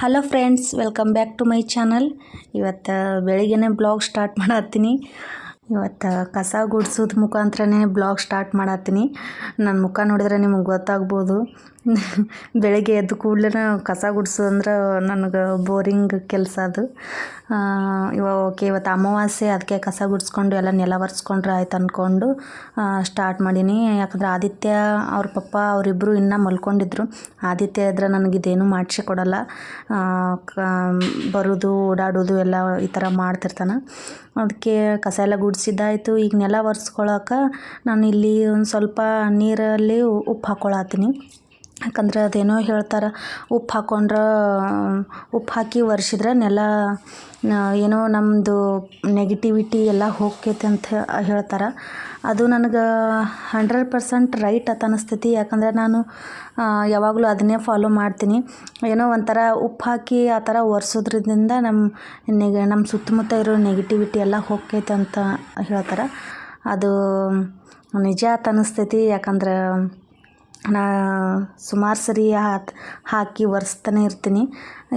Hello friends, welcome back to my channel. ಇವತ್ತು ಬೆಳಿಗ್ಗೆನೇ blog start ಮಾಡತ್ತೀನಿ. ಇವತ್ತು ಕಸ ಗುಡಿಸೋದು ಮುಖಾಂತರನೇ ಬ್ಲಾಗ್ ಸ್ಟಾರ್ಟ್ ಮಾಡತ್ತೀನಿ. ನನ್ನ ಮುಖ ನೋಡಿದ್ರೆ ನಿಮಗೆ ಗೊತ್ತಾಗ್ಬೋದು. ಬೆಳಗ್ಗೆ ಎದ್ದು ಕೂಡಲೇ ಕಸ ಗುಡಿಸೋದು ಅಂದ್ರೆ ನನಗೆ ಬೋರಿಂಗ್ ಕೆಲಸ ಅದು. ಇವತ್ತು ಅಮಾವಾಸ್ಯೆ, ಅದಕ್ಕೆ ಕಸ ಗುಡಿಸ್ಕೊಂಡು ಎಲ್ಲ ನೆಲ ಒರೆಸ್ಕೊಂಡ್ರೆ ಆಯ್ತು ಅಂದ್ಕೊಂಡು ಸ್ಟಾರ್ಟ್ ಮಾಡೀನಿ. ಯಾಕಂದ್ರೆ ಆದಿತ್ಯ ಅವ್ರ ಪಪ್ಪ ಅವರಿಬ್ಬರು ಇನ್ನೂ ಮಲ್ಕೊಂಡಿದ್ರು. ಆದಿತ್ಯ ಇದ್ರೆ ನನಗಿದೇನು ಮಾಡಿಸಿ ಕೊಡಲ್ಲ. ಬರೋದು ಓಡಾಡೋದು ಎಲ್ಲ ಈ ಥರ ಮಾಡ್ತಿರ್ತಾನೆ. ಅದಕ್ಕೆ ಕಸ ಎಲ್ಲ ಗುಡಿಸಿದ್ದಾಯಿತು. ಈಗ ನೆಲ ಒರೆಸ್ಕೊಳಕ್ಕೆ ನಾನು ಇಲ್ಲಿ ಒಂದು ಸ್ವಲ್ಪ ನೀರಲ್ಲಿ ಉಪ್ಪು ಹಾಕ್ಕೊಳತ್ತೀನಿ. ಯಾಕಂದ್ರೆ ಅದೇನೋ ಹೇಳ್ತಾರೆ, ಉಪ್ಪು ಹಾಕಿ ಒರೆಸಿದ್ರೆ ನೆಲ ಏನೋ ನಮ್ಮದು ನೆಗೆಟಿವಿಟಿ ಎಲ್ಲ ಹೋಗ್ತೈತೆ ಅಂತ ಹೇಳ್ತಾರೆ. ಅದು ನನಗೆ 100% ರೈಟ್ ಅಂತ ಅನ್ನಿಸ್ತೈತಿ. ಯಾಕಂದರೆ ನಾನು ಯಾವಾಗಲೂ ಅದನ್ನೇ ಫಾಲೋ ಮಾಡ್ತೀನಿ. ಏನೋ ಒಂಥರ ಉಪ್ಪು ಹಾಕಿ ಆ ಥರ ಒರೆಸೋದ್ರಿಂದ ನಮ್ಮ ಸುತ್ತಮುತ್ತ ಇರೋ ನೆಗೆಟಿವಿಟಿ ಎಲ್ಲ ಹೋಗ್ತೈತೆ ಅಂತ ಹೇಳ್ತಾರೆ. ಅದು ನಿಜ ಅಂತ ಅನ್ನಿಸ್ತೈತಿ. ಯಾಕಂದ್ರೆ ನಾ ಸುಮಾರು ಸರಿ ಹಾಕಿ ಒರೆಸ್ತಾನೆ ಇರ್ತೀನಿ.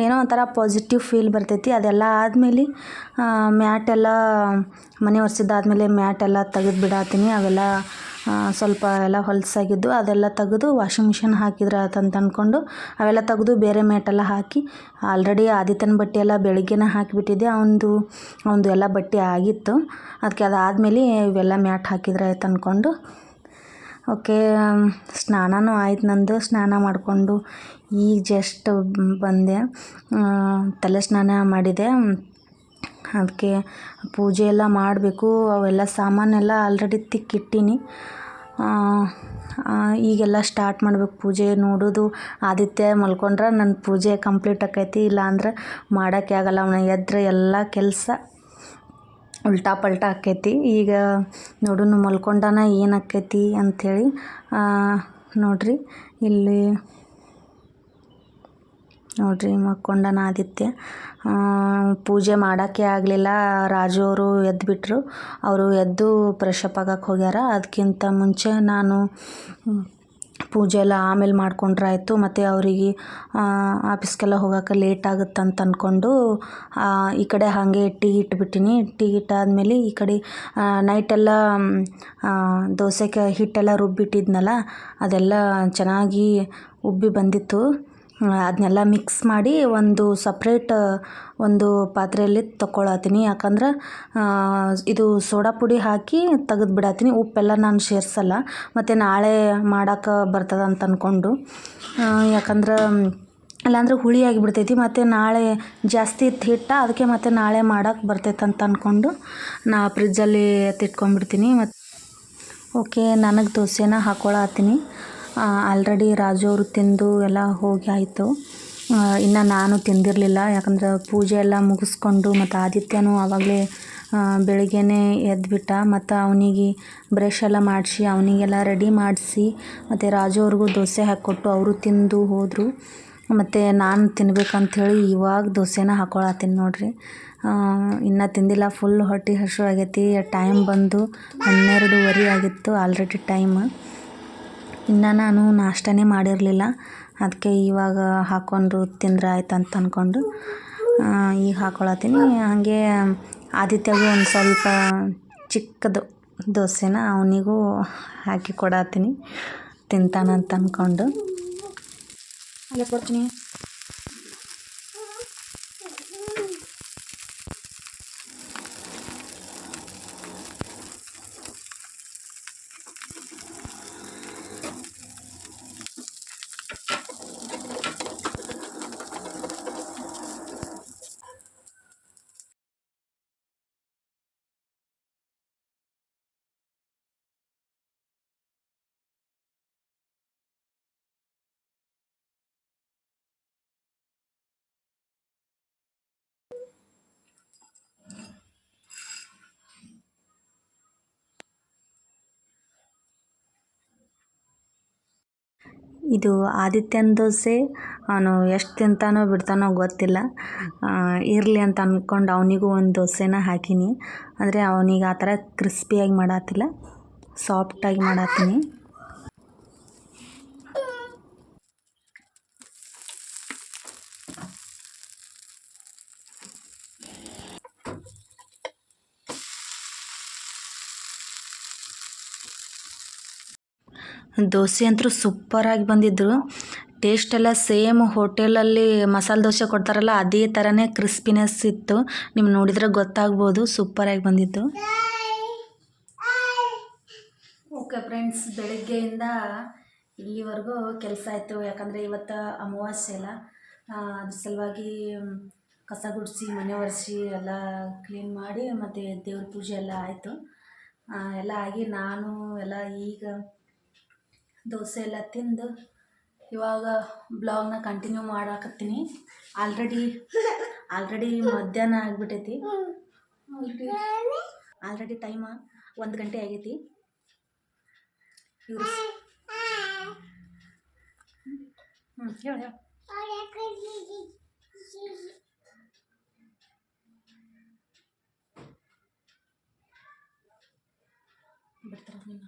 ಏನೋ ಒಂಥರ ಪಾಸಿಟಿವ್ ಫೀಲ್ ಬರ್ತೈತಿ. ಅದೆಲ್ಲ ಆದಮೇಲೆ ಮ್ಯಾಟೆಲ್ಲ ಮನೆ ಒರೆಸಿದ್ದಾದ್ಮೇಲೆ ಮ್ಯಾಟೆಲ್ಲ ತೆಗೆದು ಬಿಡತ್ತೀನಿ. ಅವೆಲ್ಲ ಸ್ವಲ್ಪ ಎಲ್ಲ ಹೊಲಸಾಗಿದ್ದು ಅದೆಲ್ಲ ತೆಗೆದು ವಾಷಿಂಗ್ ಮಿಷಿನ್ ಹಾಕಿದ್ರೆ ಆತಂತ ಅಂದ್ಕೊಂಡು ಅವೆಲ್ಲ ತೆಗೆದು ಬೇರೆ ಮ್ಯಾಟೆಲ್ಲ ಹಾಕಿ, ಆಲ್ರೆಡಿ ಆದಿತ್ಯನ ಬಟ್ಟೆ ಎಲ್ಲ ಬೆಳಿಗ್ಗೆನೇ ಹಾಕಿಬಿಟ್ಟಿದ್ದೆ. ಅವನದು ಎಲ್ಲ ಬಟ್ಟೆ ಆಗಿತ್ತು. ಅದಕ್ಕೆ ಅದಾದಮೇಲೆ ಇವೆಲ್ಲ ಮ್ಯಾಟ್ ಹಾಕಿದ್ರೆ ಆಯ್ತು ಅಂದ್ಕೊಂಡು ಓಕೆ. ಸ್ನಾನನೂ ಆಯ್ತು ನಂದು. ಸ್ನಾನ ಮಾಡಿಕೊಂಡು ಈಗ ಜಸ್ಟ್ ಬಂದೆ. ತಲೆ ಸ್ನಾನ ಮಾಡಿದೆ. ಅದಕ್ಕೆ ಪೂಜೆ ಎಲ್ಲ ಮಾಡಬೇಕು. ಅವೆಲ್ಲ ಸಾಮಾನೆಲ್ಲ ಆಲ್ರೆಡಿ ತಿಕ್ಕಿಟ್ಟೀನಿ. ಈಗೆಲ್ಲ ಸ್ಟಾರ್ಟ್ ಮಾಡಬೇಕು ಪೂಜೆ. ನೋಡೋದು ಆದಿತ್ಯ ಮಲ್ಕೊಂಡ್ರೆ ನನ್ನ ಪೂಜೆ ಕಂಪ್ಲೀಟ್ ಆಕೈತಿ. ಇಲ್ಲಾಂದ್ರೆ ಮಾಡೋಕ್ಕೆ ಆಗಲ್ಲ. ಅವನ ಎದ್ರೆ ಎಲ್ಲ ಕೆಲಸ ಉಲ್ಟಾ ಪಲ್ಟಾ ಆಕೈತಿ. ಈಗ ನೋಡೋಣ ಮಲ್ಕೊಂಡಾನ ಏನು ಆಕೈತಿ ಅಂಥೇಳಿ. ನೋಡ್ರಿ ಮಲ್ಕೊಂಡಾನ ಆದಿತ್ಯ. ಪೂಜೆ ಮಾಡೋಕ್ಕೆ ಆಗಲಿಲ್ಲ. ರಾಜು ಅವರು ಎದ್ದುಬಿಟ್ರು. ಅವರು ಎದ್ದು ಫ್ರೆಶಪ್ ಆಗಕ್ಕೆ ಹೋಗ್ಯಾರ. ಅದಕ್ಕಿಂತ ಮುಂಚೆ ನಾನು ಪೂಜೆ ಎಲ್ಲ ಆಮೇಲೆ ಮಾಡ್ಕೊಂಡ್ರೆ ಆಯಿತು. ಮತ್ತು ಅವರಿಗೆ ಆಫೀಸ್ಗೆಲ್ಲ ಹೋಗೋಕೆ ಲೇಟ್ ಆಗುತ್ತೆ ಅಂತ ಅಂದ್ಕೊಂಡು ಈ ಕಡೆ ಹಾಗೆ ಟೀ ಇಟ್ಬಿಟ್ಟಿನಿ. ಟೀ ಇಟ್ಟಾದ್ಮೇಲೆ ಈ ಕಡೆ ನೈಟೆಲ್ಲ ದೋಸೆಗೆ ಹಿಟ್ಟೆಲ್ಲ ರುಬ್ಬಿಟ್ಟಿದ್ನಲ್ಲ, ಅದೆಲ್ಲ ಚೆನ್ನಾಗಿ ಉಬ್ಬಿ ಬಂದಿತ್ತು. ಅದನ್ನೆಲ್ಲ ಮಿಕ್ಸ್ ಮಾಡಿ ಒಂದು ಸಪ್ರೇಟ್ ಒಂದು ಪಾತ್ರೆಯಲ್ಲಿ ತಗೊಳತ್ತೀನಿ. ಯಾಕಂದ್ರೆ ಇದು ಸೋಡಾ ಪುಡಿ ಹಾಕಿ ತೆಗೆದು ಬಿಡತ್ತೀನಿ. ಉಪ್ಪೆಲ್ಲ ನಾನು ಸೇರಿಸಲ್ಲ. ಮತ್ತು ನಾಳೆ ಮಾಡೋಕೆ ಬರ್ತದೆ ಅಂತ ಅಂದ್ಕೊಂಡು. ಯಾಕಂದ್ರೆ ಇಲ್ಲಾಂದ್ರೆ ಹುಳಿ ಆಗಿಬಿಡ್ತೈತಿ. ಮತ್ತು ನಾಳೆ ಜಾಸ್ತಿ ಇತ್ತು ಹಿಟ್ಟು, ಅದಕ್ಕೆ ಮತ್ತು ನಾಳೆ ಮಾಡೋಕೆ ಬರ್ತೈತೆ ಅಂತ ಅಂದ್ಕೊಂಡು ನಾ ಫ್ರಿಜ್ಜಲ್ಲಿ ಎತ್ತಿಟ್ಕೊಂಡ್ಬಿಡ್ತೀನಿ. ಮತ್ತು ಓಕೆ, ನನಗೆ ದೋಸೆನ ಹಾಕ್ಕೊಳತ್ತೀನಿ. ಆಲ್ರೆಡಿ ರಾಜು ಅವರು ತಿಂದು ಎಲ್ಲ ಹೋಗಿ ಆಯಿತು. ಇನ್ನು ನಾನು ತಿಂದಿರಲಿಲ್ಲ. ಯಾಕಂದ್ರೆ ಪೂಜೆ ಎಲ್ಲ ಮುಗಿಸ್ಕೊಂಡು ಮತ್ತು ಆದಿತ್ಯನೂ ಆವಾಗಲೇ ಬೆಳಿಗ್ಗೆನೇ ಎದ್ದುಬಿಟ್ಟ. ಮತ್ತು ಅವನಿಗೆ ಬ್ರಷ್ ಎಲ್ಲ ಮಾಡಿಸಿ ಅವನಿಗೆಲ್ಲ ರೆಡಿ ಮಾಡಿಸಿ ಮತ್ತು ರಾಜು ಅವ್ರಿಗೂ ದೋಸೆ ಹಾಕ್ಕೊಟ್ಟು ಅವರು ತಿಂದು ಹೋದರು. ಮತ್ತು ನಾನು ತಿನ್ಬೇಕಂಥೇಳಿ ಇವಾಗ ದೋಸೆನ ಹಾಕ್ಕೊಳತ್ತೀನಿ ನೋಡಿರಿ. ಇನ್ನೂ ತಿಂದಿಲ್ಲ. ಫುಲ್ ಹೊಟ್ಟೆ ಹಸಿವು ಆಗೈತಿ. ಟೈಮ್ ಬಂದು 12:30 ಆಗಿತ್ತು ಆಲ್ರೆಡಿ ಟೈಮ್. ಇನ್ನು ನಾನು ನಾಷ್ಟನೇ ಮಾಡಿರಲಿಲ್ಲ. ಅದಕ್ಕೆ ಇವಾಗ ಹಾಕ್ಕೊಂಡು ತಿಂದ್ರೆ ಆಯ್ತು ಅಂತ ಅಂದ್ಕೊಂಡು ಈಗ ಹಾಕ್ಕೊಳತ್ತೀನಿ. ಹಾಗೆ ಆದಿತ್ಯಗೂ ಒಂದು ಸ್ವಲ್ಪ ಚಿಕ್ಕದು ದೋಸೆನ ಅವನಿಗೂ ಹಾಕಿ ಕೊಡತ್ತೀನಿ, ತಿಂತಾನಂತ ಅಂದ್ಕೊಂಡು. ಅಲ್ಲೇ ಕೊಡ್ತೀನಿ. ಇದು ಆದಿತ್ಯನ ದೋಸೆ. ಅವನು ಎಷ್ಟು ತಿಂತಾನೋ ಬಿಡ್ತಾನೋ ಗೊತ್ತಿಲ್ಲ. ಇರಲಿ ಅಂತ ಅಂದ್ಕೊಂಡು ಅವನಿಗೂ ಒಂದು ದೋಸೆನ ಹಾಕೀನಿ. ಅಂದರೆ ಅವನಿಗೆ ಆ ಥರ ಕ್ರಿಸ್ಪಿಯಾಗಿ ಮಾಡತ್ತಿಲ್ಲ, ಸಾಫ್ಟಾಗಿ ಮಾಡತ್ತೀನಿ. ದೋಸೆ ಅಂತೂ ಸೂಪರಾಗಿ ಬಂದಿದ್ದು. ಟೇಸ್ಟ್ ಎಲ್ಲ ಸೇಮ್ ಹೋಟೆಲಲ್ಲಿ ಮಸಾಲೆ ದೋಸೆ ಕೊಡ್ತಾರಲ್ಲ ಅದೇ ಥರನೇ ಕ್ರಿಸ್ಪಿನೆಸ್ ಇತ್ತು. ನೀವು ನೋಡಿದ್ರೆ ಗೊತ್ತಾಗ್ಬೋದು, ಸೂಪರಾಗಿ ಬಂದಿತ್ತು. ಓಕೆ ಫ್ರೆಂಡ್ಸ್, ಬೆಳಗ್ಗೆಯಿಂದ ಇಲ್ಲಿವರೆಗೂ ಕೆಲಸ ಆಯಿತು. ಯಾಕಂದರೆ ಇವತ್ತು ಅಮಾವಾಸ್ಯೆ ಅಲ್ಲ, ಅದ್ರ ಸಲುವಾಗಿ ಕಸ ಗುಡಿಸಿ ಮನೆ ಒರೆಸಿ ಎಲ್ಲ ಕ್ಲೀನ್ ಮಾಡಿ ಮತ್ತು ದೇವ್ರ ಪೂಜೆ ಎಲ್ಲ ಆಯಿತು. ಎಲ್ಲ ಆಗಿ ನಾನು ಎಲ್ಲ ಈಗ ದೋಸೆ ಎಲ್ಲ ತಿಂದು ಇವಾಗ ಬ್ಲಾಗ್ನ ಕಂಟಿನ್ಯೂ ಮಾಡಾಕತ್ತೀನಿ. ಆಲ್ರೆಡಿ ಮಧ್ಯಾಹ್ನ ಆಗಿಬಿಟ್ಟೈತಿ. ಆಲ್ರೆಡಿ ಟೈಮ 1 ಗಂಟೆ ಆಗೈತಿ. ಇವರು ಹೇಳ ಬಿಡ್ತಾರ ನಿನ್ನ.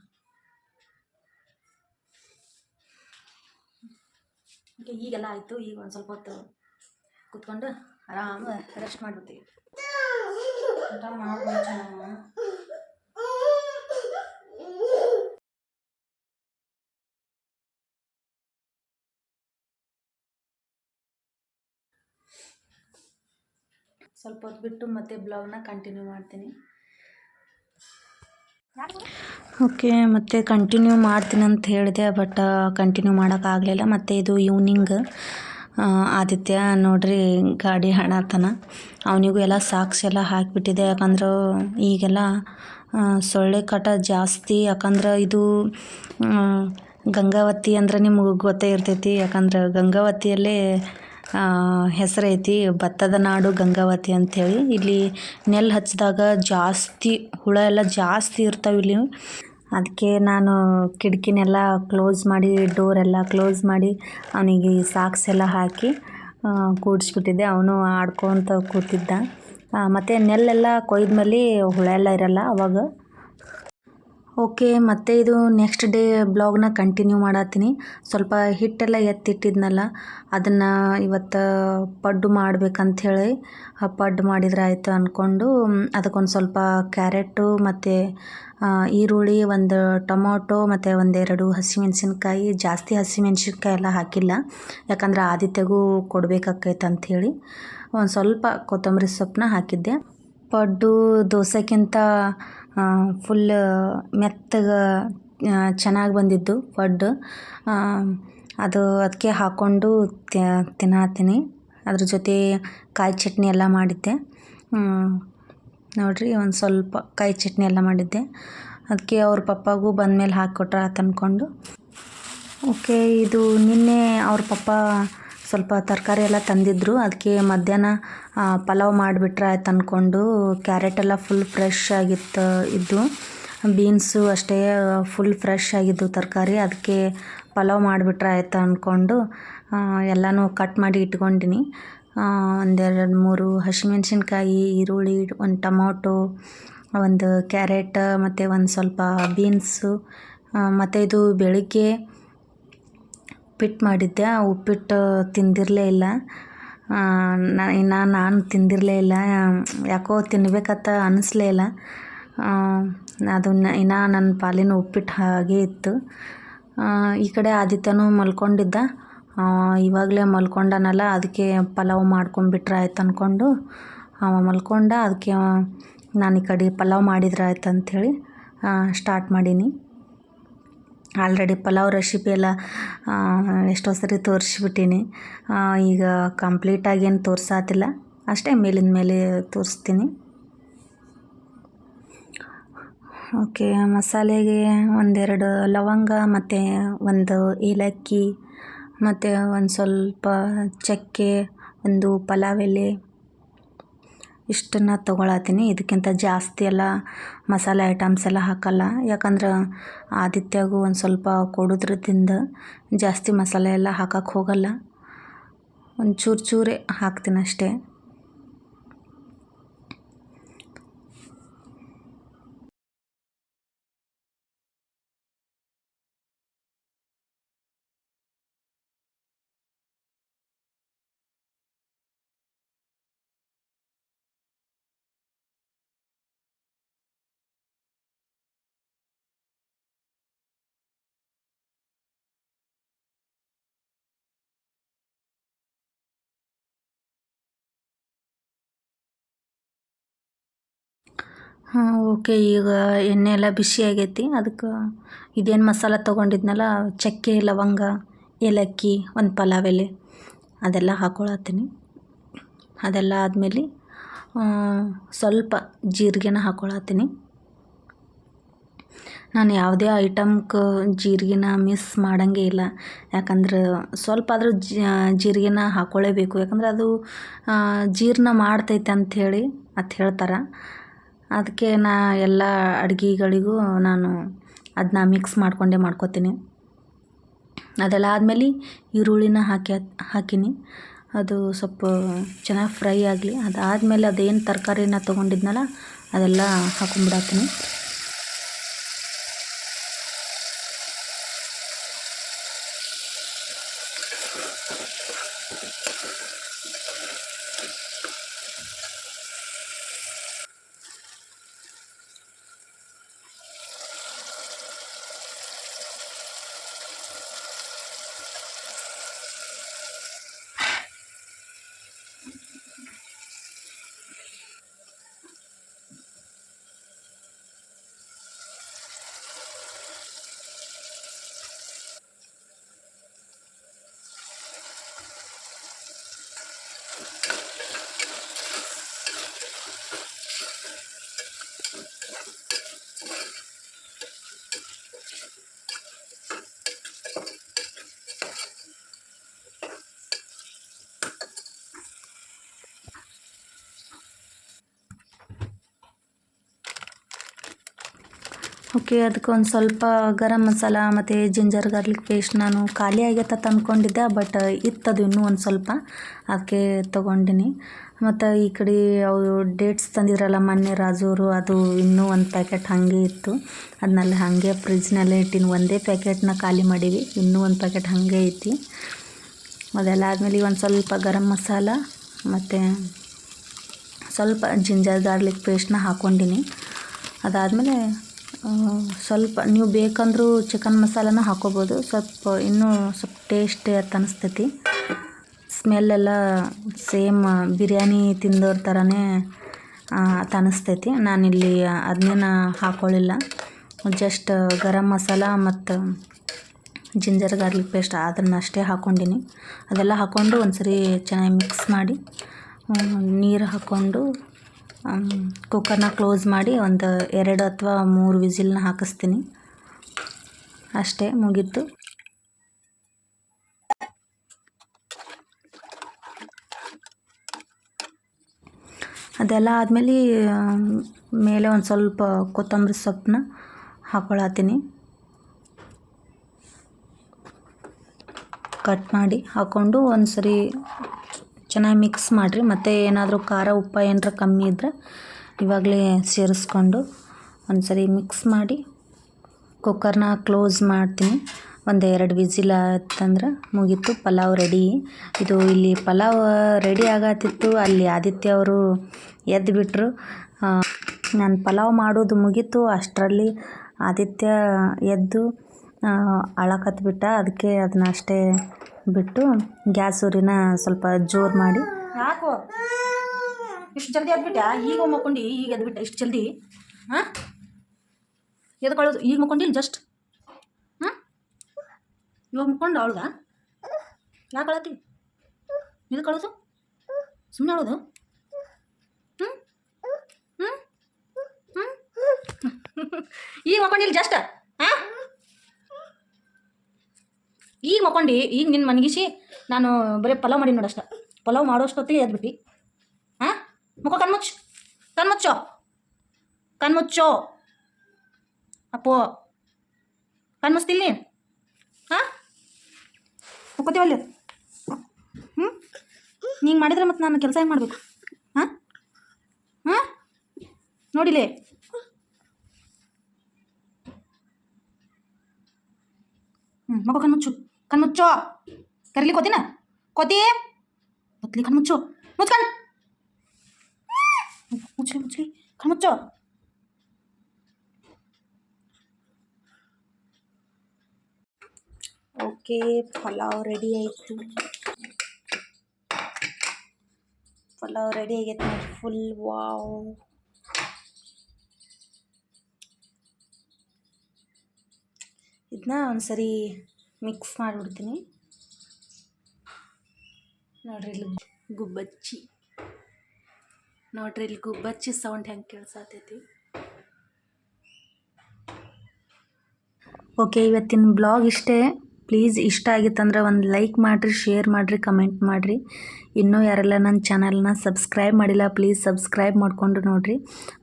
ಓಕೆ, ಈಗೆಲ್ಲ ಆಯಿತು. ಈಗ ಒಂದು ಸ್ವಲ್ಪ ಹೊತ್ತು ಕೂತ್ಕೊಂಡು ಆರಾಮ ರೆಸ್ಟ್ ಮಾಡಿಬಿಡ್ತೀವಿ. ಊಟ ಮಾಡ್ಬೋದು. ಸ್ವಲ್ಪ ಹೊತ್ತು ಬಿಟ್ಟು ಮತ್ತೆ ಬ್ಲಾಗ್ನ ಕಂಟಿನ್ಯೂ ಮಾಡ್ತೀನಿ. ಓಕೆ, ಮತ್ತೆ ಕಂಟಿನ್ಯೂ ಮಾಡ್ತೀನಿ ಅಂತ ಹೇಳಿದೆ, ಬಟ್ ಕಂಟಿನ್ಯೂ ಮಾಡೋಕ್ಕಾಗಲಿಲ್ಲ. ಮತ್ತು ಇದು ಈವ್ನಿಂಗ್ ಆದಿತ್ಯ ನೋಡ್ರಿ ಗಾಡಿ ಹಾಳಾತನ. ಅವನಿಗೂ ಎಲ್ಲ ಸಾಕ್ಸ್ ಎಲ್ಲ ಹಾಕಿಬಿಟ್ಟಿದೆ. ಯಾಕಂದ್ರೆ ಈಗೆಲ್ಲ ಸೊಳ್ಳೆ ಕಾಟ ಜಾಸ್ತಿ. ಯಾಕಂದ್ರೆ ಇದು ಗಂಗಾವತಿ ಅಂದ್ರೆ ನಿಮಗೆ ಗೊತ್ತೇ ಇರ್ತೈತಿ. ಯಾಕಂದ್ರೆ ಗಂಗಾವತಿಯಲ್ಲೇ ಹೆಸರೈತಿ, ಭತ್ತದ ನಾಡು ಗಂಗಾವತಿ ಅಂಥೇಳಿ. ಇಲ್ಲಿ ನೆಲ್ಲು ಹಚ್ಚಿದಾಗ ಜಾಸ್ತಿ ಹುಳ ಎಲ್ಲ ಜಾಸ್ತಿ ಇರ್ತಾವೆ ಇಲ್ಲಿ. ಅದಕ್ಕೆ ನಾನು ಕಿಟಕಿನೆಲ್ಲ ಕ್ಲೋಸ್ ಮಾಡಿ, ಡೋರೆಲ್ಲ ಕ್ಲೋಸ್ ಮಾಡಿ ಅವನಿಗೆ ಸಾಕ್ಸ್ ಎಲ್ಲ ಹಾಕಿ ಕೂಡಿಸ್ಬಿಟ್ಟಿದ್ದೆ. ಅವನು ಆಡ್ಕೊತ ಕೂತಿದ್ದ. ಮತ್ತು ನೆಲ್ಲೆಲ್ಲ ಕೊಯ್ದ ಮೇಲೆ ಹುಳ ಎಲ್ಲ ಇರಲ್ಲ ಅವಾಗ. ಓಕೆ, ಮತ್ತು ಇದು ನೆಕ್ಸ್ಟ್ ಡೇ ಬ್ಲಾಗ್ನ ಕಂಟಿನ್ಯೂ ಮಾಡತ್ತೀನಿ. ಸ್ವಲ್ಪ ಹಿಟ್ಟೆಲ್ಲ ಎತ್ತಿಟ್ಟಿದ್ನಲ್ಲ, ಅದನ್ನು ಇವತ್ತು ಪಡ್ಡು ಮಾಡ್ಬೇಕಂಥೇಳಿ ಪಡ್ಡು ಮಾಡಿದ್ರೆ ಆಯಿತು ಅಂದ್ಕೊಂಡು ಅದಕ್ಕೊಂದು ಸ್ವಲ್ಪ ಕ್ಯಾರೆಟು ಮತ್ತು ಈರುಳ್ಳಿ, ಒಂದು ಟೊಮೊಟೊ ಮತ್ತು 1-2 ಹಸಿಮೆಣ್ಸಿನ್ಕಾಯಿ. ಜಾಸ್ತಿ ಹಸಿಮೆಣ್ಸಿನ್ಕಾಯಿ ಎಲ್ಲ ಹಾಕಿಲ್ಲ, ಯಾಕಂದ್ರೆ ಆದಿತ್ಯಗೂ ಕೊಡಬೇಕಾಕೈತೆ ಅಂಥೇಳಿ ಒಂದು ಸ್ವಲ್ಪ ಕೊತ್ತಂಬರಿ ಸೊಪ್ಪನ್ನ ಹಾಕಿದ್ದೆ. ಪಡ್ಡು ದೋಸೆಕ್ಕಿಂತ ಫುಲ್ ಮೆತ್ತಗೆ ಚೆನ್ನಾಗಿ ಬಂದಿದ್ದು ಪಡ್ಡು. ಅದಕ್ಕೆ ಹಾಕ್ಕೊಂಡು ತಿನ್ನತ್ತೀನಿ. ಅದ್ರ ಜೊತೆ ಕಾಯಿ ಚಟ್ನಿ ಎಲ್ಲ ಮಾಡಿದ್ದೆ. ನೋಡಿರಿ, ಒಂದು ಸ್ವಲ್ಪ ಕಾಯಿ ಚಟ್ನಿ ಎಲ್ಲ ಮಾಡಿದ್ದೆ. ಅದಕ್ಕೆ ಅವ್ರ ಪಪ್ಪಾಗೂ ಬಂದಮೇಲೆ ಹಾಕಿಕೊಟ್ರೆ ಆಯ್ತು ಅಂದ್ಕೊಂಡು. ಓಕೆ, ಇದು ನಿನ್ನೆ ಅವ್ರ ಪಪ್ಪ ಸ್ವಲ್ಪ ತರಕಾರಿ ಎಲ್ಲ ತಂದಿದ್ದರು. ಅದಕ್ಕೆ ಮಧ್ಯಾಹ್ನ ಪಲಾವ್ ಮಾಡಿಬಿಟ್ರೆ ಆಯ್ತು ಅಂದ್ಕೊಂಡು. ಕ್ಯಾರೆಟೆಲ್ಲ ಫುಲ್ ಫ್ರೆಶ್ ಆಗಿತ್ತು ಇದ್ದು, ಬೀನ್ಸು ಅಷ್ಟೇ ಫುಲ್ ಫ್ರೆಶ್ ಆಗಿದ್ದು ತರಕಾರಿ. ಅದಕ್ಕೆ ಪಲಾವ್ ಮಾಡಿಬಿಟ್ರೆ ಆಯ್ತು ಅಂದ್ಕೊಂಡು ಎಲ್ಲನೂ ಕಟ್ ಮಾಡಿ ಇಟ್ಕೊಂಡಿನಿ. 1-2-3 ಹಸಿಮೆಣ್ಸಿನ್ಕಾಯಿ, ಈರುಳ್ಳಿ, ಒಂದು ಟೊಮೊಟೊ, ಒಂದು ಕ್ಯಾರೆಟ್ ಮತ್ತು ಒಂದು ಸ್ವಲ್ಪ ಬೀನ್ಸು. ಮತ್ತು ಇದು ಬೆಳಿಗ್ಗೆ ಉಪ್ಪಿಟ್ಟು ಮಾಡಿದ್ದೆ. ಉಪ್ಪಿಟ್ಟು ತಿಂದಿರಲೇ ಇಲ್ಲ. ನಾನು ತಿಂದಿರಲೇ ಇಲ್ಲ, ಯಾಕೋ ತಿನ್ಬೇಕಂತ ಅನ್ನಿಸ್ಲೇ ಇಲ್ಲ. ಅದನ್ನು ನನ್ನ ಪಾಲಿನ ಉಪ್ಪಿಟ್ಟು ಹಾಗೇ ಇತ್ತು. ಈ ಕಡೆ ಆದಿತ್ಯನೂ ಮಲ್ಕೊಂಡಿದ್ದ. ಇವಾಗಲೇ ಮಲ್ಕೊಂಡನಲ್ಲ, ಅದಕ್ಕೆ ಪಲಾವ್ ಮಾಡ್ಕೊಂಡ್ಬಿಟ್ರೆ ಆಯ್ತು ಅಂದ್ಕೊಂಡು ಅವ ಮಲ್ಕೊಂಡ. ಅದಕ್ಕೆ ನಾನು ಈ ಕಡೆ ಪಲಾವ್ ಮಾಡಿದ್ರೆ ಆಯ್ತು ಅಂಥೇಳಿ ಸ್ಟಾರ್ಟ್ ಮಾಡೀನಿ. ಆಲ್ರೆಡಿ ಪಲಾವ್ ರೆಸಿಪಿ ಎಲ್ಲ ಎಷ್ಟೋ ಸರಿ ತೋರಿಸ್ಬಿಟ್ಟೀನಿ. ಈಗ ಕಂಪ್ಲೀಟಾಗಿ ಏನು ತೋರಿಸಾತಿಲ್ಲ, ಅಷ್ಟೇ ಮೇಲಿಂದ ಮೇಲೆ ತೋರಿಸ್ತೀನಿ. ಓಕೆ, ಮಸಾಲೆಗೆ 1-2 ಲವಂಗ ಮತ್ತು 1 ಏಲಕ್ಕಿ ಮತ್ತು ಒಂದು ಸ್ವಲ್ಪ ಚಕ್ಕೆ, 1 ಪಲಾವ್ ಎಲೆ, ಇಷ್ಟನ್ನು ತೊಗೊಳತ್ತೀನಿ. ಇದಕ್ಕಿಂತ ಜಾಸ್ತಿ ಎಲ್ಲ ಮಸಾಲೆ ಐಟಮ್ಸ್ ಎಲ್ಲ ಹಾಕಲ್ಲ. ಯಾಕಂದ್ರೆ ಆದಿತ್ಯಗೂ ಒಂದು ಸ್ವಲ್ಪ ಕೊಡೋದ್ರದಿಂದ ಜಾಸ್ತಿ ಮಸಾಲೆ ಎಲ್ಲ ಹಾಕಕ್ಕೆ ಹೋಗಲ್ಲ. ಒಂದು ಚೂರೇ ಹಾಕ್ತೀನಿ ಅಷ್ಟೇ. ಹಾಂ ಓಕೆ. ಈಗ ಎಣ್ಣೆ ಎಲ್ಲ ಬಿಸಿ ಆಗೈತಿ. ಅದಕ್ಕೆ ಇದೇನು ಮಸಾಲ ತೊಗೊಂಡಿದ್ನಲ್ಲ, ಚಕ್ಕೆ, ಲವಂಗ, ಏಲಕ್ಕಿ, ಒಂದು ಪಲಾವ್ ಎಲೆ ಅದೆಲ್ಲ ಹಾಕ್ಕೊಳತ್ತೀನಿ. ಅದೆಲ್ಲ ಆದಮೇಲೆ ಸ್ವಲ್ಪ ಜೀರಿಗೆನ ಹಾಕ್ಕೊಳತ್ತೀನಿ. ನಾನು ಯಾವುದೇ ಐಟಮ್ಗೆ ಜೀರಿಗೆನ ಮಿಸ್ ಮಾಡೋಂಗೇ ಇಲ್ಲ. ಯಾಕಂದ್ರೆ ಸ್ವಲ್ಪ ಆದರೂ ಜೀರಿಗೆನ ಹಾಕ್ಕೊಳ್ಳೇಬೇಕು. ಯಾಕಂದ್ರೆ ಅದು ಜೀರ್ಣ ಮಾಡ್ತೈತೆ ಅಂಥೇಳಿ ಹೇಳ್ತಾರೆ. ಅದಕ್ಕೆ ಎಲ್ಲ ಅಡುಗೆಗಳಿಗೂ ನಾನು ಅದನ್ನ ಮಿಕ್ಸ್ ಮಾಡಿಕೊಂಡೇ ಮಾಡ್ಕೊತೀನಿ. ಅದೆಲ್ಲ ಆದಮೇಲೆ ಈರುಳ್ಳಿನ ಹಾಕೀನಿ. ಅದು ಸ್ವಲ್ಪ ಚೆನ್ನಾಗಿ ಫ್ರೈ ಆಗಲಿ. ಅದಾದಮೇಲೆ ಅದೇನು ತರಕಾರಿನ ತೊಗೊಂಡಿದ್ನಲ್ಲ ಅದೆಲ್ಲ ಹಾಕೊಂಡ್ಬಿಡತ್ತೀನಿ. ಓಕೆ. ಅದಕ್ಕೆ ಒಂದು ಸ್ವಲ್ಪ ಗರಂ ಮಸಾಲ ಮತ್ತು ಜಿಂಜರ್ ಗಾರ್ಲಿಕ್ ಪೇಸ್ಟ್ ನಾನು ಖಾಲಿ ಆಗೈತೆ ಅಂದ್ಕೊಂಡಿದ್ದೆ. ಬಟ್ ಇತ್ತದು ಇನ್ನೂ ಒಂದು ಸ್ವಲ್ಪ, ಅದಕ್ಕೆ ತೊಗೊಂಡಿನಿ. ಮತ್ತು ಈ ಕಡೆ ಅವು ಡೇಟ್ಸ್ ತಂದಿದ್ರಲ್ಲ ಮೊನ್ನೆ ರಾಜುವರು, ಅದು ಇನ್ನೂ ಒಂದು ಪ್ಯಾಕೆಟ್ ಹಾಗೆ ಇತ್ತು. ಅದನ್ನೆಲ್ಲ ಹಾಗೆ ಫ್ರಿಜ್ನಲ್ಲೇ ಇಟ್ಟಿನಿ. ಒಂದೇ ಪ್ಯಾಕೆಟ್ನ ಖಾಲಿ ಮಾಡೀವಿ, ಇನ್ನೂ ಒಂದು ಪ್ಯಾಕೆಟ್ ಹಾಗೆ ಐತಿ. ಅದೆಲ್ಲ ಆದಮೇಲೆ ಒಂದು ಸ್ವಲ್ಪ ಗರಂ ಮಸಾಲ ಮತ್ತು ಸ್ವಲ್ಪ ಜಿಂಜರ್ ಗಾರ್ಲಿಕ್ ಪೇಸ್ಟ್ನ ಹಾಕ್ಕೊಂಡಿನಿ. ಅದಾದಮೇಲೆ ಸ್ವಲ್ಪ ನೀವು ಬೇಕಂದ್ರೂ ಚಿಕನ್ ಮಸಾಲನ ಹಾಕ್ಕೋಬೋದು. ಇನ್ನೂ ಸ್ವಲ್ಪ ಟೇಸ್ಟ್ ಅನಿಸ್ತೈತಿ. ಸ್ಮೆಲ್ಲೆಲ್ಲ ಸೇಮ್ ಬಿರಿಯಾನಿ ತಿಂದೋರ ಥರನೇ ಅನಿಸ್ತೈತಿ. ನಾನಿಲ್ಲಿ ಅದನ್ನೇನು ಹಾಕ್ಕೊಳ್ಳಿಲ್ಲ. ಜಸ್ಟ್ ಗರಂ ಮಸಾಲ ಮತ್ತು ಜಿಂಜರ್ ಗಾರ್ಲಿಕ್ ಪೇಸ್ಟ್ ಅದನ್ನಷ್ಟೇ ಹಾಕ್ಕೊಂಡಿನಿ. ಅದೆಲ್ಲ ಹಾಕ್ಕೊಂಡು ಒಂದು ಸರಿ ಚೆನ್ನಾಗಿ ಮಿಕ್ಸ್ ಮಾಡಿ ನೀರು ಹಾಕ್ಕೊಂಡು ಕುಕ್ಕರ್ನ ಕ್ಲೋಸ್ ಮಾಡಿ ಒಂದು 2 ಅಥವಾ 3 ವಿಸಿಲ್ನ ಹಾಕಿಸ್ತೀನಿ. ಅಷ್ಟೇ, ಮುಗೀತು. ಅದೆಲ್ಲ ಆದಮೇಲೆ ಮೇಲೆ ಒಂದು ಸ್ವಲ್ಪ ಕೊತ್ತಂಬರಿ ಸೊಪ್ಪನ್ನ ಹಾಕ್ಕೊಳತ್ತೀನಿ. ಕಟ್ ಮಾಡಿ ಹಾಕ್ಕೊಂಡು ಒಂದು ಸರಿ ಚೆನ್ನಾಗಿ ಮಿಕ್ಸ್ ಮಾಡಿರಿ. ಮತ್ತು ಏನಾದರೂ ಖಾರ ಉಪ್ಪು ಏನಾರ ಕಮ್ಮಿ ಇದ್ದರೆ ಇವಾಗಲೇ ಸೇರಿಸ್ಕೊಂಡು ಒಂದು ಸರಿ ಮಿಕ್ಸ್ ಮಾಡಿ ಕುಕ್ಕರ್ನ ಕ್ಲೋಸ್ ಮಾಡ್ತೀನಿ. ಒಂದು 2 ವಿಸಿಲ್ ಆಯ್ತಂದ್ರೆ ಮುಗೀತು, ಪಲಾವ್ ರೆಡಿ. ಇದು ಇಲ್ಲಿ ಪಲಾವ್ ರೆಡಿ ಆಗತ್ತಿತ್ತು, ಅಲ್ಲಿ ಆದಿತ್ಯ ಅವರು ಎದ್ದು ಬಿಟ್ಟರು. ನಾನು ಪಲಾವ್ ಮಾಡೋದು ಮುಗೀತು, ಅಷ್ಟರಲ್ಲಿ ಆದಿತ್ಯ ಎದ್ದು ಅಳಕತ್ಬಿಟ್ಟ. ಅದಕ್ಕೆ ಅದನ್ನ ಅಷ್ಟೇ ಬಿಟ್ಟು ಗ್ಯಾಸ್ ಉರಿನ ಸ್ವಲ್ಪ ಜೋರು ಮಾಡಿ. ಯಾಕೋ ಇಷ್ಟು ಜಲ್ದಿ ಎದ್ಬಿಟ್ಯಾ? ಈಗ ಮಕ್ಕೊಂಡು ಈಗ ಎದ್ಬಿಟ್ಟ ಇಷ್ಟು ಜಲ್ದಿ? ಹಾಂ, ಎದ್ಕೊಳ್ಳೋದು ಈಗ ಮಕ್ಕೊಂಡಿಲ್ಲ ಜಸ್ಟ್. ಹಾಂ, ಇವಾಗ ಮಕ್ಕೊಂಡು ಅವಳ್ಗ ಯಾಕೆ ಅಳತಿ? ಇದು ಕಳೋದು ಸುಮ್ಮನೆ ಹೇಳೋದು. ಹ್ಞೂ ಹ್ಞೂ ಹ್ಞೂ ಈಗ ಮಕ್ಕೊಂಡಿಲ್ಲ ಜಸ್ಟ್. ಹಾಂ, ಈಗ ಮಕ್ಕೊಂಡು ಈಗ ನಿನ್ನ ಮನಗಿಸಿ ನಾನು ಬರೀ ಪಲಾವ್ ಮಾಡಿ ನೋಡಷ್ಟ. ಪಲಾವ್ ಮಾಡೋಷ್ಟೊತ್ತಿಗೆ ಎದ್ಬಿಟ್ಟು ಹಾಂ, ಮುಖ ಕಣ್ಮುಚ್ಚು, ಕಣ್ಮುಚ್ಚೋ, ಕಣ್ಮುಚ್ಚೋ ಅಪ್ಪೋ, ಕಣ್ಮುಚ್ತಿಲ್ಲಿ. ಹಾಂ, ಮುಕ್ಕೋತೀವಲ್ಲಿ. ಹ್ಞೂ, ಹಿಂಗೆ ಮಾಡಿದರೆ ಮತ್ತು ನಾನು ಕೆಲಸ ಹೆಂಗೆ ಮಾಡಬೇಕು? ಹಾಂ ಹಾಂ, ನೋಡಿಲೇ ಮಗ ಕಣ್ಮುಚ್ಚು, ಕಣ್ಮುಚ್ಚೋ. ಕರೀಲಿ ಕೋತಿನ? ಕೋತಿ ಬತ್ಲಿ ಕಣ್ಮುಚ್ಚು, ಮುಚ್ಕಣ್, ಮುಚ್ಲಿ ಮುಚ್ಲಿ, ಕಣ್ಮುಚ್ಚೋ. ಓಕೆ, ಪಲಾವ್ ರೆಡಿ ಆಯಿತು. ಪಲಾವ್ ರೆಡಿ ಆಗೈತೆ ನೋಡಿ. Full wow. ಇದನ್ನ ಒಂದು ಸರಿ ಮಿಕ್ಸ್ ಮಾಡಿಬಿಡ್ತೀನಿ. ನೋಡ್ರಿ ಇಲ್ಲಿ ಗುಬ್ಬಚ್ಚಿ, ನೋಡ್ರಿ ಇಲ್ಲಿ ಗುಬ್ಬಚ್ಚಿ ಸೌಂಡ್ ಹೆಂಗೆ ಕೇಳಿಸತೈತಿ. ಓಕೆ, ಇವತ್ತಿನ ಬ್ಲಾಗ್ ಇಷ್ಟೇ. ಪ್ಲೀಸ್ ಇಷ್ಟ ಆಗಿತ್ತಂದ್ರೆ ಒಂದು ಲೈಕ್ ಮಾಡಿರಿ, ಶೇರ್ ಮಾಡಿರಿ, ಕಮೆಂಟ್ ಮಾಡಿರಿ. ಇನ್ನೂ ಯಾರೆಲ್ಲ ನನ್ನ ಚಾನಲ್ನ ಸಬ್ಸ್ಕ್ರೈಬ್ ಮಾಡಿಲ್ಲ ಪ್ಲೀಸ್ ಸಬ್ಸ್ಕ್ರೈಬ್ ಮಾಡಿಕೊಂಡು ನೋಡಿರಿ.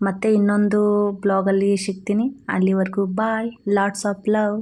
ಮತ್ತೆ ಇನ್ನೊಂದು ಬ್ಲಾಗಲ್ಲಿ ಸಿಗ್ತೀನಿ. ಅಲ್ಲಿವರೆಗೂ ಬಾಯ್, ಲಾಟ್ಸ್ ಆಫ್ ಲವ್.